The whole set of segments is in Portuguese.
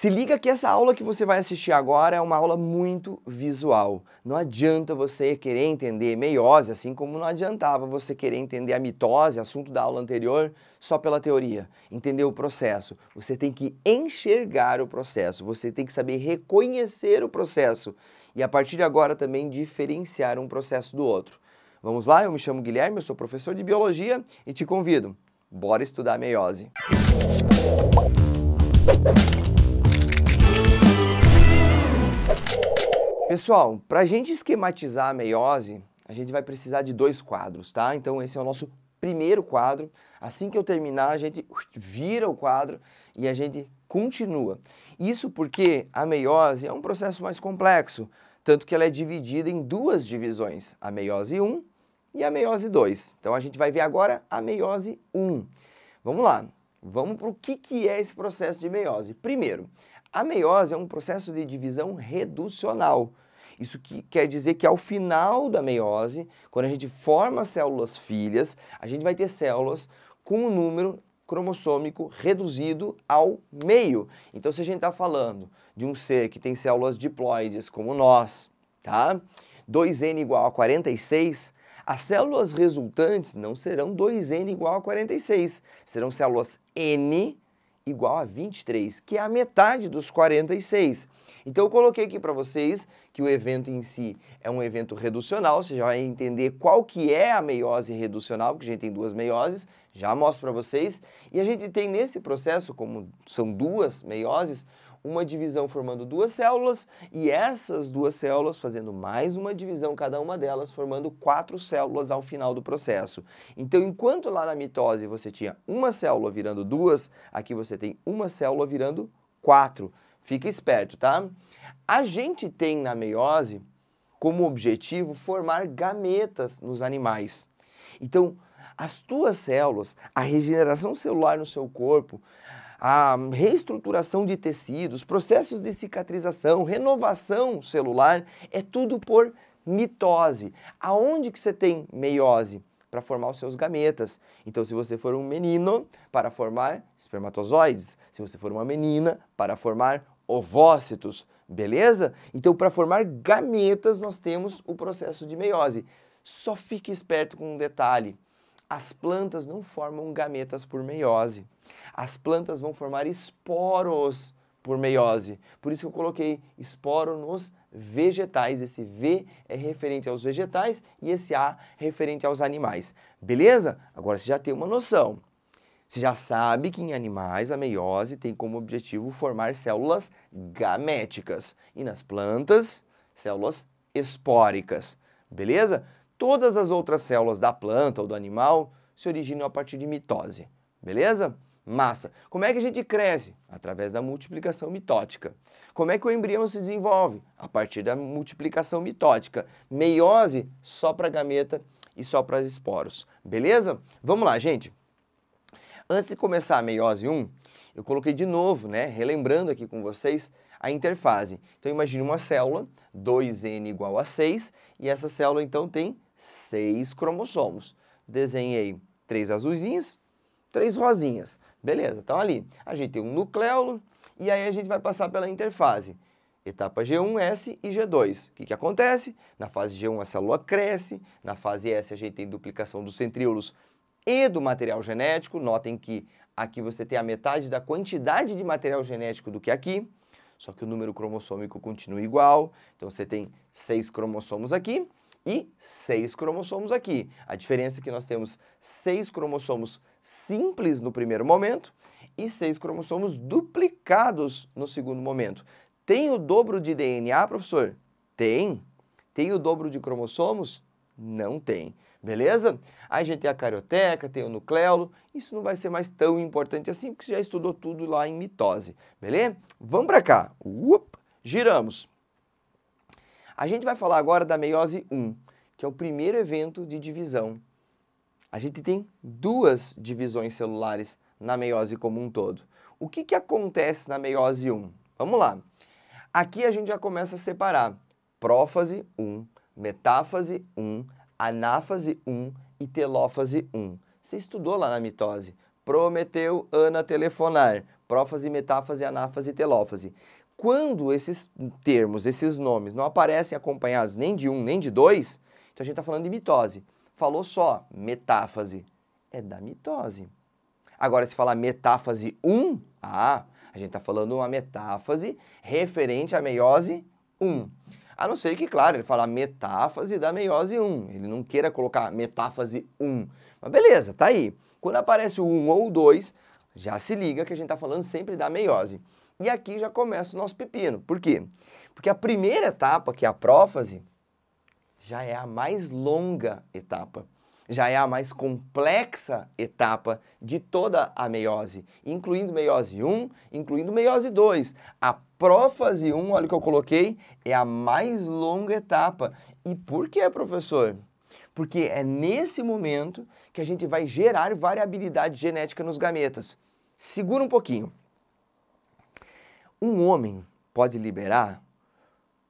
Se liga que essa aula que você vai assistir agora é uma aula muito visual. Não adianta você querer entender meiose, assim como não adiantava você querer entender a mitose, assunto da aula anterior, só pela teoria. Entender o processo. Você tem que enxergar o processo, você tem que saber reconhecer o processo e a partir de agora também diferenciar um processo do outro. Vamos lá? Eu me chamo Guilherme, eu sou professor de biologia e te convido. Bora estudar meiose. Pessoal, para a gente esquematizar a meiose, a gente vai precisar de dois quadros, tá? Então esse é o nosso primeiro quadro. Assim que eu terminar, a gente vira o quadro e a gente continua. Isso porque a meiose é um processo mais complexo, tanto que ela é dividida em duas divisões, a meiose 1 e a meiose 2. Então a gente vai ver agora a meiose 1. Vamos lá, vamos para o que é esse processo de meiose. Primeiro, a meiose é um processo de divisão reducional. Isso quer dizer que ao final da meiose, quando a gente forma células filhas, a gente vai ter células com um número cromossômico reduzido ao meio. Então, se a gente está falando de um ser que tem células diploides como nós, tá? 2N igual a 46, as células resultantes não serão 2N igual a 46, serão células N igual a 23, que é a metade dos 46. Então eu coloquei aqui para vocês que o evento em si é um evento reducional, você já vai entender qual que é a meiose reducional, porque a gente tem duas meioses, já mostro para vocês. E a gente tem nesse processo, como são duas meioses, uma divisão formando duas células e essas duas células fazendo mais uma divisão, cada uma delas formando 4 células ao final do processo. Então, enquanto lá na mitose você tinha uma célula virando duas, aqui você tem uma célula virando 4. Fica esperto, tá? A gente tem na meiose como objetivo formar gametas nos animais. Então, as tuas células, a regeneração celular no seu corpo, a reestruturação de tecidos, processos de cicatrização, renovação celular, é tudo por mitose. Aonde que você tem meiose? Para formar os seus gametas. Então, se você for um menino, para formar espermatozoides. Se você for uma menina, para formar ovócitos. Beleza? Então, para formar gametas, nós temos o processo de meiose. Só fique esperto com um detalhe. As plantas não formam gametas por meiose. As plantas vão formar esporos por meiose. Por isso que eu coloquei esporo nos vegetais. Esse V é referente aos vegetais e esse A referente aos animais. Beleza? Agora você já tem uma noção. Você já sabe que em animais a meiose tem como objetivo formar células gaméticas. E nas plantas, células espóricas. Beleza? Todas as outras células da planta ou do animal se originam a partir de mitose. Beleza? Massa. Como é que a gente cresce? Através da multiplicação mitótica. Como é que o embrião se desenvolve? A partir da multiplicação mitótica. Meiose só para gameta e só para esporos. Beleza? Vamos lá, gente. Antes de começar a meiose 1, eu coloquei de novo, né, relembrando aqui com vocês, a interfase. Então imagine uma célula, 2N igual a 6, e essa célula então tem 6 cromossomos. Desenhei 3 azulzinhos, 3 rosinhas. Beleza, então ali a gente tem um nucleolo e aí a gente vai passar pela interfase. Etapa G1, S e G2. O que acontece? Na fase G1 a célula cresce, na fase S a gente tem duplicação dos centríolos e do material genético. Notem que aqui você tem a metade da quantidade de material genético do que aqui, só que o número cromossômico continua igual. Então você tem 6 cromossomos aqui e 6 cromossomos aqui. A diferença é que nós temos 6 cromossomos simples no primeiro momento e 6 cromossomos duplicados no segundo momento. Tem o dobro de DNA, professor? Tem. Tem o dobro de cromossomos? Não tem. Beleza? Aí a gente tem a carioteca, tem o nucleolo. Isso não vai ser mais tão importante assim, porque você já estudou tudo lá em mitose. Beleza? Vamos para cá. Giramos. A gente vai falar agora da meiose 1, que é o primeiro evento de divisão. A gente tem duas divisões celulares na meiose como um todo. O que acontece na meiose 1? Vamos lá. Aqui a gente já começa a separar prófase 1, metáfase 1, anáfase 1 e telófase 1. Você estudou lá na mitose. Prometeu Ana telefonar. prófase, metáfase, anáfase, telófase. Quando esses termos, esses nomes, não aparecem acompanhados nem de um nem de dois, então a gente está falando de mitose. Falou só metáfase, é da mitose. Agora, se falar metáfase 1, a gente está falando uma metáfase referente à meiose 1. A não ser que, claro, ele fala metáfase da meiose 1. Ele não queira colocar metáfase 1. Mas beleza, tá aí. Quando aparece o 1 ou o 2, já se liga que a gente está falando sempre da meiose. E aqui já começa o nosso pepino. Por quê? Porque a primeira etapa, que é a prófase, já é a mais longa etapa. Já é a mais complexa etapa de toda a meiose, incluindo meiose 1, incluindo meiose 2. A prófase 1, olha o que eu coloquei, é a mais longa etapa. E por quê, professor? Porque é nesse momento que a gente vai gerar variabilidade genética nos gametas. Segura um pouquinho. Um homem pode liberar,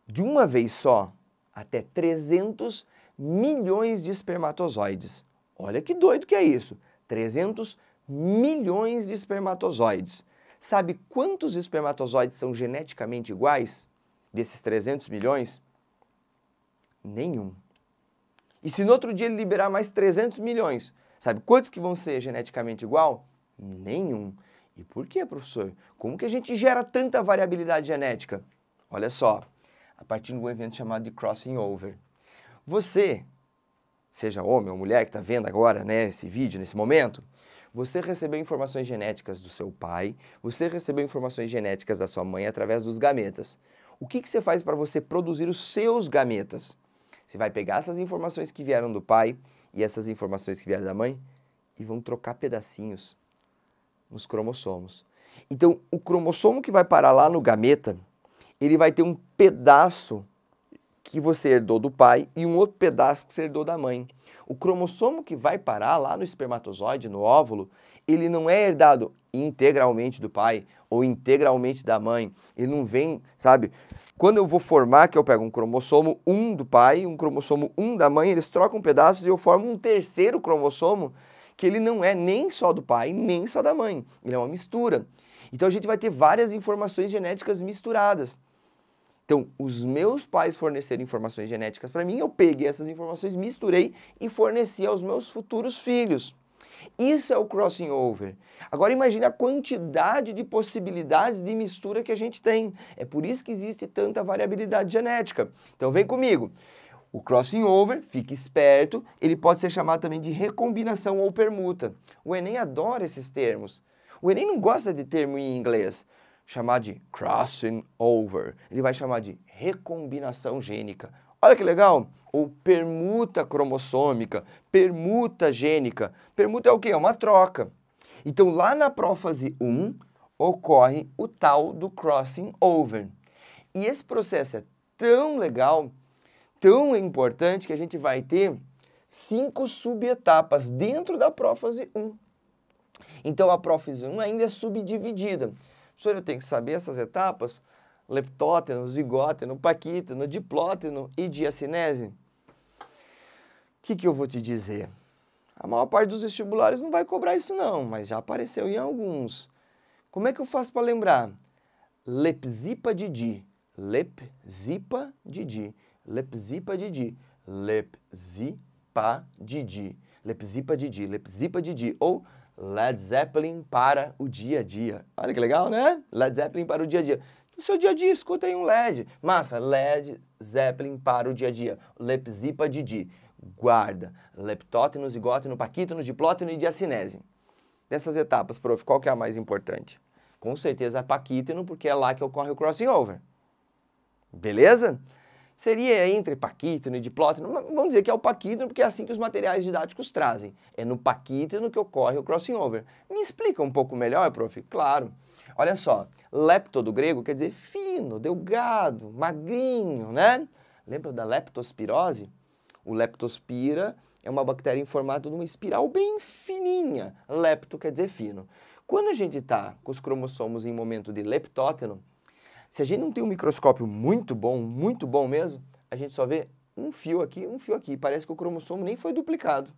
de uma vez só, até 300 milhões de espermatozoides. Olha que doido que é isso. 300 milhões de espermatozoides. Sabe quantos espermatozoides são geneticamente iguais desses 300 milhões? Nenhum. E se no outro dia ele liberar mais 300 milhões, sabe quantos que vão ser geneticamente igual? Nenhum. E por quê, professor? Como que a gente gera tanta variabilidade genética? Olha só, a partir de um evento chamado de crossing over. Você, seja homem ou mulher que está vendo agora, né, esse vídeo, nesse momento, você recebeu informações genéticas do seu pai, você recebeu informações genéticas da sua mãe através dos gametas. O que você faz para você produzir os seus gametas? Você vai pegar essas informações que vieram do pai e essas informações que vieram da mãe e vão trocar pedacinhos nos cromossomos. Então, o cromossomo que vai parar lá no gameta, ele vai ter um pedaço que você herdou do pai e um outro pedaço que você herdou da mãe. O cromossomo que vai parar lá no espermatozoide, no óvulo, ele não é herdado integralmente do pai ou integralmente da mãe. Ele não vem, sabe? Quando eu vou formar, que eu pego um cromossomo 1 do pai e um cromossomo 1 da mãe, eles trocam pedaços e eu formo um terceiro cromossomo que ele não é nem só do pai, nem só da mãe. Ele é uma mistura. Então a gente vai ter várias informações genéticas misturadas. Então, os meus pais forneceram informações genéticas para mim, eu peguei essas informações, misturei e forneci aos meus futuros filhos. Isso é o crossing over. Agora imagine a quantidade de possibilidades de mistura que a gente tem. É por isso que existe tanta variabilidade genética. Então vem comigo. O crossing over, fique esperto, ele pode ser chamado também de recombinação ou permuta. O Enem adora esses termos. O Enem não gosta de termo em inglês. Chamar de crossing over. Ele vai chamar de recombinação gênica. Olha que legal! Ou permuta cromossômica, permuta gênica. Permuta é o quê? É uma troca. Então, lá na prófase 1, ocorre o tal do crossing over. E esse processo é tão legal, tão importante, que a gente vai ter 5 subetapas dentro da prófase 1. Então, a prófase 1 ainda é subdividida. Professor, eu tenho que saber essas etapas? Leptóteno, zigóteno, paquíteno, diplóteno e diacinese? O que eu vou te dizer? A maior parte dos vestibulares não vai cobrar isso não, mas já apareceu em alguns. Como é que eu faço para lembrar? Lepsipa de di, lepsipa de di, lepsipa de di, lepsipa de di, lepsipa de di, lepsipa de di, ou Led Zeppelin para o dia a dia. Olha que legal, né? Led Zeppelin para o dia a dia. No seu dia a dia, escuta aí um LED. Massa, Led Zeppelin para o dia a dia. Lepsipa de di. Guarda. Leptóteno, zigóteno, paquíteno, diplóteno e diacinese. Dessas etapas, prof, qual que é a mais importante? Com certeza a paquíteno, porque é lá que ocorre o crossing over. Beleza? Seria entre paquíteno e diplóteno, vamos dizer que é o paquíteno porque é assim que os materiais didáticos trazem. É no paquíteno que ocorre o crossing over. Me explica um pouco melhor, prof? Claro. Olha só, lepto do grego quer dizer fino, delgado, magrinho, né? Lembra da leptospirose? O leptospira é uma bactéria em formato de uma espiral bem fininha. Lepto quer dizer fino. Quando a gente está com os cromossomos em momento de leptóteno, se a gente não tem um microscópio muito bom mesmo, a gente só vê um fio aqui. Parece que o cromossomo nem foi duplicado.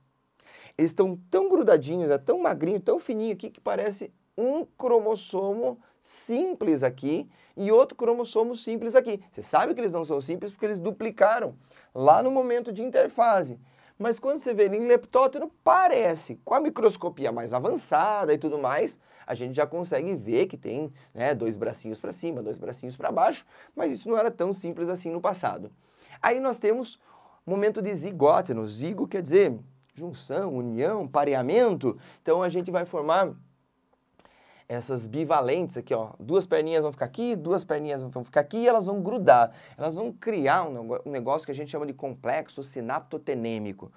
Eles estão tão grudadinhos, é tão magrinho, tão fininho aqui que parece um cromossomo simples aqui e outro cromossomo simples aqui. Você sabe que eles não são simples porque eles duplicaram lá no momento de interfase. Mas quando você vê ele em leptótero, parece, com a microscopia mais avançada e tudo mais, a gente já consegue ver que tem, né, 2 bracinhos para cima, 2 bracinhos para baixo, mas isso não era tão simples assim no passado. Aí nós temos o momento de zigóteno. Zigo quer dizer junção, união, pareamento. Então a gente vai formar essas bivalentes aqui, ó. 2 perninhas vão ficar aqui, 2 perninhas vão ficar aqui e elas vão grudar. Elas vão criar um negócio que a gente chama de complexo sinaptotenêmico.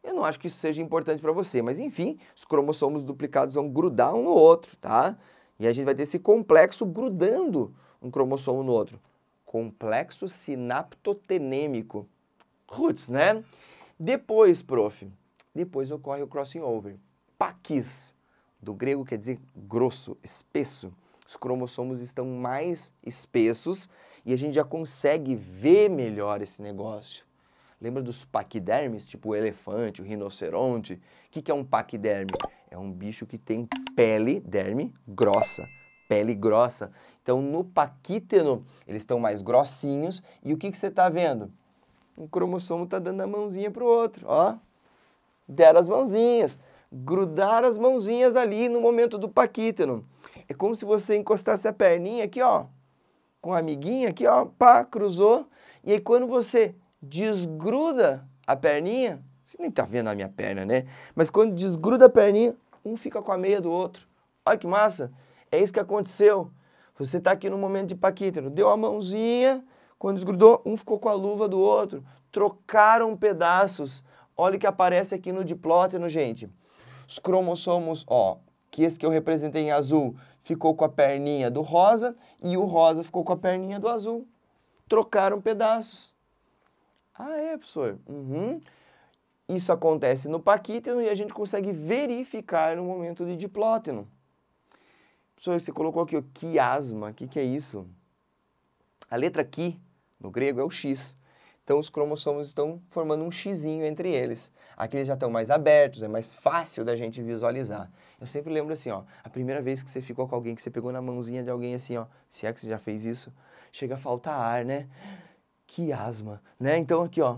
Eu não acho que isso seja importante para você, mas enfim, os cromossomos duplicados vão grudar um no outro, tá? E a gente vai ter esse complexo grudando um cromossomo no outro. Complexo sinaptotenêmico. Roots, né? Depois, prof, depois ocorre o crossing over. Paquis, do grego quer dizer grosso, espesso. Os cromossomos estão mais espessos e a gente já consegue ver melhor esse negócio. Lembra dos paquidermes, tipo o elefante, o rinoceronte? O que é um paquiderme? É um bicho que tem pele, derme, grossa. Pele grossa. Então, no paquíteno, eles estão mais grossinhos. E o que você está vendo? Um cromossomo está dando a mãozinha para o outro, ó. Deram as mãozinhas. Grudaram as mãozinhas ali no momento do paquíteno. É como se você encostasse a perninha aqui, ó. Com a amiguinha aqui, ó. Pá, cruzou. E aí, quando você desgruda a perninha, você nem tá vendo a minha perna, né? Mas quando desgruda a perninha, um fica com a meia do outro. Olha que massa! É isso que aconteceu. Você tá aqui no momento de paquíteno, deu a mãozinha, quando desgrudou, um ficou com a luva do outro. Trocaram pedaços. Olha o que aparece aqui no diplóteno, gente. Os cromossomos, ó, que esse que eu representei em azul, ficou com a perninha do rosa e o rosa ficou com a perninha do azul. Trocaram pedaços. Ah, é, professor? Uhum. Isso acontece no paquíteno e a gente consegue verificar no momento de diplóteno. Professor, você colocou aqui o quiasma. O que é isso? A letra qui, no grego, é o X. Então, os cromossomos estão formando um xizinho entre eles. Aqui eles já estão mais abertos, é mais fácil da gente visualizar. Eu sempre lembro assim, ó, a primeira vez que você ficou com alguém, que você pegou na mãozinha de alguém assim, ó, se é que você já fez isso, chega a faltar ar, né? Quiasma, né? Então aqui, ó,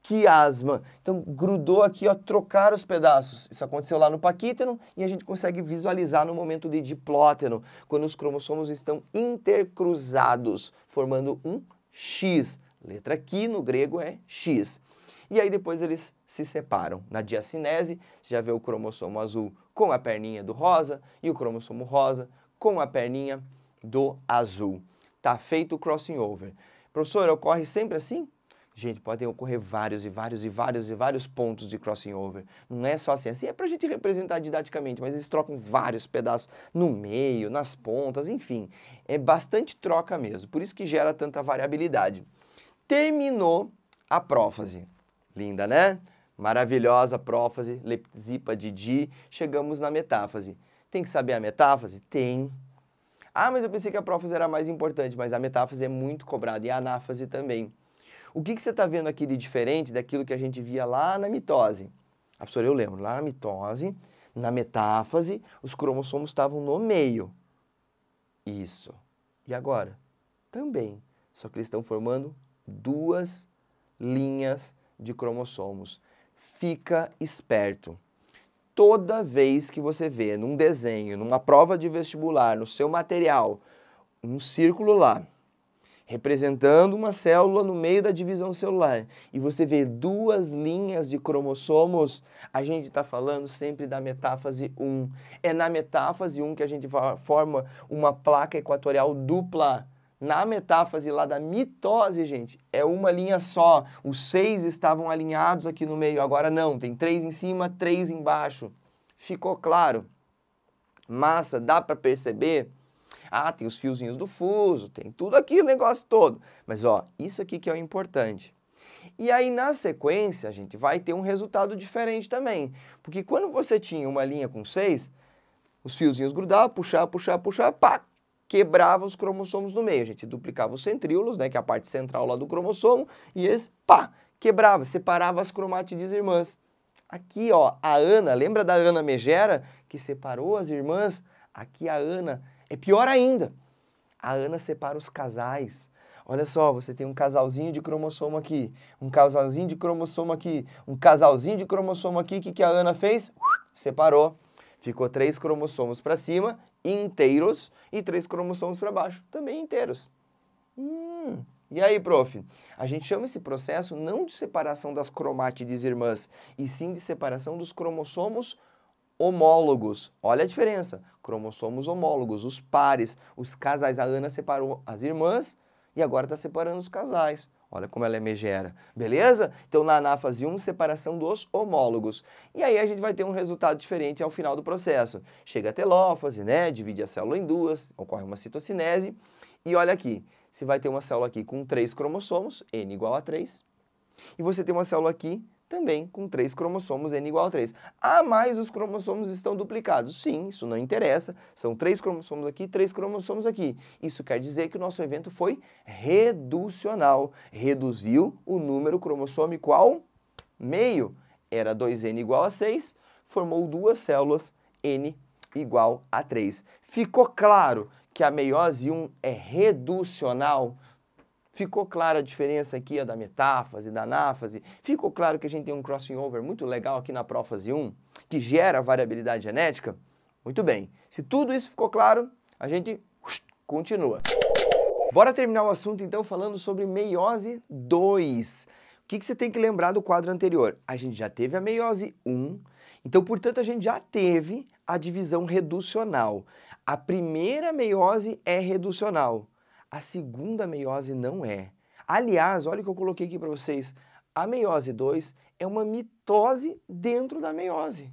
quiasma. Então grudou aqui, ó, trocaram os pedaços. Isso aconteceu lá no paquíteno e a gente consegue visualizar no momento de diplóteno, quando os cromossomos estão intercruzados, formando um X. Letra Qui no grego é X. E aí depois eles se separam. Na diacinese, você já vê o cromossomo azul com a perninha do rosa e o cromossomo rosa com a perninha do azul. Tá feito o crossing over. Professor, ocorre sempre assim? Gente, podem ocorrer vários pontos de crossing over. Não é só assim. Assim é pra gente representar didaticamente, mas eles trocam vários pedaços no meio, nas pontas, enfim. É bastante troca mesmo. Por isso que gera tanta variabilidade. Terminou a prófase. Linda, né? Maravilhosa prófase, lepsipa de Di. Chegamos na metáfase. Tem que saber a metáfase? Tem. Ah, mas eu pensei que a prófase era mais importante, mas a metáfase é muito cobrada e a anáfase também. O que você está vendo aqui de diferente daquilo que a gente via lá na mitose? Ah, professor, eu lembro, lá na mitose, na metáfase, os cromossomos estavam no meio. Isso. E agora? Também. Só que eles estão formando 2 linhas de cromossomos. Fica esperto. Toda vez que você vê num desenho, numa prova de vestibular, no seu material, um círculo lá, representando uma célula no meio da divisão celular, e você vê 2 linhas de cromossomos, a gente está falando sempre da metáfase 1. É na metáfase 1 que a gente forma uma placa equatorial dupla. Na metáfase lá da mitose, gente, é uma linha só. Os 6 estavam alinhados aqui no meio, agora não, tem 3 em cima, 3 embaixo. Ficou claro? Massa, dá para perceber? Ah, tem os fiozinhos do fuso, tem tudo aquilo, negócio todo. Mas, ó, isso aqui que é o importante. E aí, na sequência, a gente vai ter um resultado diferente também. Porque quando você tinha uma linha com 6, os fiozinhos grudavam, puxava, pá, quebrava os cromossomos no meio. A gente duplicava os centríolos, né, que é a parte central lá do cromossomo, e esse, pá, quebrava, separava as cromátides irmãs. Aqui, ó, a Ana, lembra da Ana Megera, que separou as irmãs? Aqui a Ana é pior ainda. A Ana separa os casais. Olha só, você tem um casalzinho de cromossomo aqui, um casalzinho de cromossomo aqui, um casalzinho de cromossomo aqui. O que a Ana fez? Separou. Ficou 3 cromossomos para cima, inteiros, e 3 cromossomos para baixo, também inteiros. E aí, prof? A gente chama esse processo não de separação das cromátides irmãs, e sim de separação dos cromossomos homólogos. Olha a diferença. Cromossomos homólogos, os pares, os casais. A Ana separou as irmãs e agora está separando os casais. Olha como ela é megera. Beleza? Então, na anáfase 1, separação dos homólogos. E aí a gente vai ter um resultado diferente ao final do processo. Chega a telófase, né? Divide a célula em duas, ocorre uma citocinese. E olha aqui, você vai ter uma célula aqui com 3 cromossomos, N igual a 3. E você tem uma célula aqui também com 3 cromossomos, N igual a 3. Ah, mas os cromossomos estão duplicados. Sim, isso não interessa. São 3 cromossomos aqui, 3 cromossomos aqui. Isso quer dizer que o nosso evento foi reducional. Reduziu o número cromossômico ao meio. Era 2N igual a 6, formou 2 células, N igual a 3. Ficou claro que a meiose 1 é reducional? Ficou clara a diferença aqui da metáfase, da anáfase? Ficou claro que a gente tem um crossing over muito legal aqui na prófase 1, que gera variabilidade genética? Muito bem. Se tudo isso ficou claro, a gente continua. Bora terminar o assunto então falando sobre meiose 2. O que você tem que lembrar do quadro anterior? A gente já teve a meiose 1, então, portanto, a gente já teve a divisão reducional. A primeira meiose é reducional. A segunda meiose não é. Aliás, olha o que eu coloquei aqui para vocês. A meiose 2 é uma mitose dentro da meiose.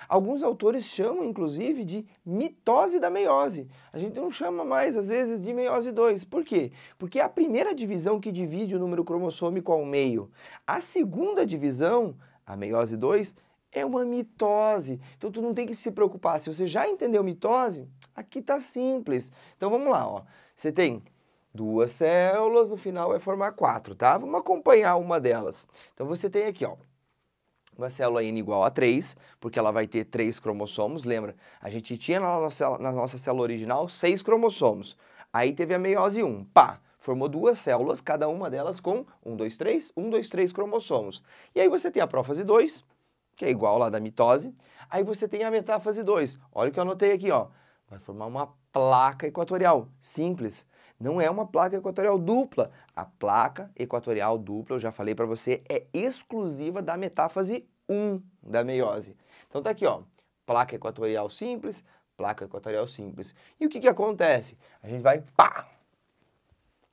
Alguns autores chamam, inclusive, de mitose da meiose. A gente não chama mais, às vezes, de meiose 2. Por quê? Porque é a primeira divisão que divide o número cromossômico ao meio. A segunda divisão, a meiose 2, é uma mitose. Então, tu não tem que se preocupar. Se você já entendeu mitose, aqui tá simples. Então, vamos lá, ó. Você tem 2 células, no final vai formar 4, tá? Vamos acompanhar uma delas. Então, você tem aqui, ó, uma célula N igual a 3, porque ela vai ter 3 cromossomos. Lembra, a gente tinha na nossa célula original 6 cromossomos. Aí teve a meiose 1, pá, formou 2 células, cada uma delas com 1, 2, 3 cromossomos. E aí você tem a prófase 2, que é igual lá da mitose. Aí você tem a metáfase 2. Olha o que eu anotei aqui, ó. Vai formar uma placa equatorial. Simples. Não é uma placa equatorial dupla. A placa equatorial dupla, eu já falei para você, é exclusiva da metáfase 1 da meiose. Então tá aqui, ó. Placa equatorial simples, placa equatorial simples. E o que acontece? A gente vai, pá,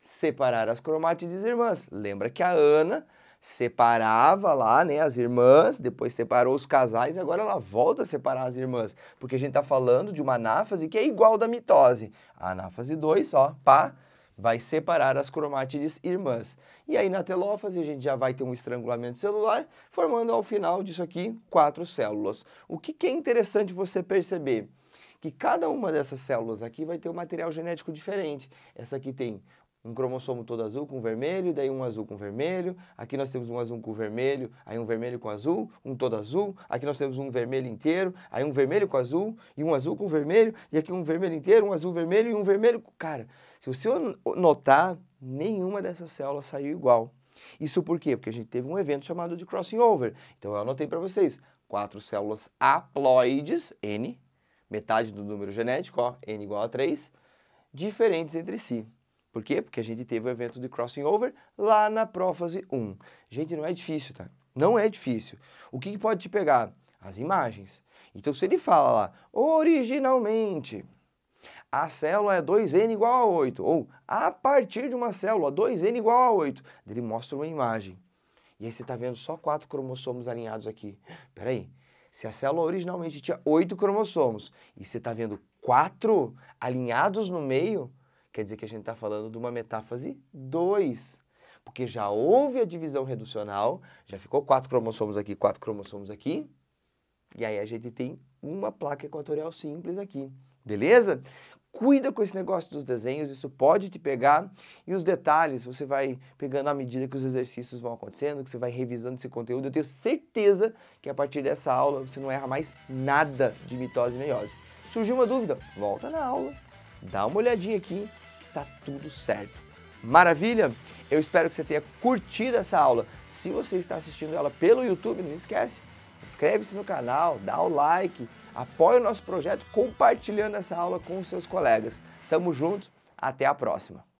separar as cromátides irmãs. Lembra que a Ana separava lá, né, as irmãs, depois separou os casais e agora ela volta a separar as irmãs, porque a gente está falando de uma anáfase que é igual da mitose. A anáfase 2, ó, pá, vai separar as cromátides irmãs. E aí na telófase a gente já vai ter um estrangulamento celular, formando ao final disso aqui 4 células. O que é interessante você perceber? Que cada uma dessas células aqui vai ter um material genético diferente. Essa aqui tem um cromossomo todo azul com vermelho, daí um azul com vermelho, aqui nós temos um azul com vermelho, aí um vermelho com azul, um todo azul, aqui nós temos um vermelho inteiro, aí um vermelho com azul, e um azul com vermelho, e aqui um vermelho inteiro, um azul vermelho e um vermelho... Cara, se você notar, nenhuma dessas células saiu igual. Isso por quê? Porque a gente teve um evento chamado de crossing over. Então eu anotei para vocês, 4 células haploides, N, metade do número genético, ó, N igual a 3, diferentes entre si. Por quê? Porque a gente teve o evento de crossing over lá na prófase 1. Gente, não é difícil, tá? Não é difícil. O que pode te pegar? As imagens. Então, se ele fala lá, originalmente, a célula é 2N igual a 8, ou a partir de uma célula, 2N igual a 8, ele mostra uma imagem. E aí você está vendo só 4 cromossomos alinhados aqui. Peraí, se a célula originalmente tinha 8 cromossomos, e você está vendo 4 alinhados no meio, quer dizer que a gente está falando de uma metáfase 2, porque já houve a divisão reducional, já ficou 4 cromossomos aqui, 4 cromossomos aqui, e aí a gente tem uma placa equatorial simples aqui, beleza? cuida com esse negócio dos desenhos, isso pode te pegar, e os detalhes você vai pegando à medida que os exercícios vão acontecendo, que você vai revisando esse conteúdo. Eu tenho certeza que a partir dessa aula você não erra mais nada de mitose e meiose. Surgiu uma dúvida? Volta na aula, dá uma olhadinha aqui, que tá tudo certo. Maravilha? Eu espero que você tenha curtido essa aula. Se você está assistindo ela pelo YouTube, não esquece, inscreve-se no canal, dá o like, apoie o nosso projeto compartilhando essa aula com os seus colegas. Tamo junto, até a próxima!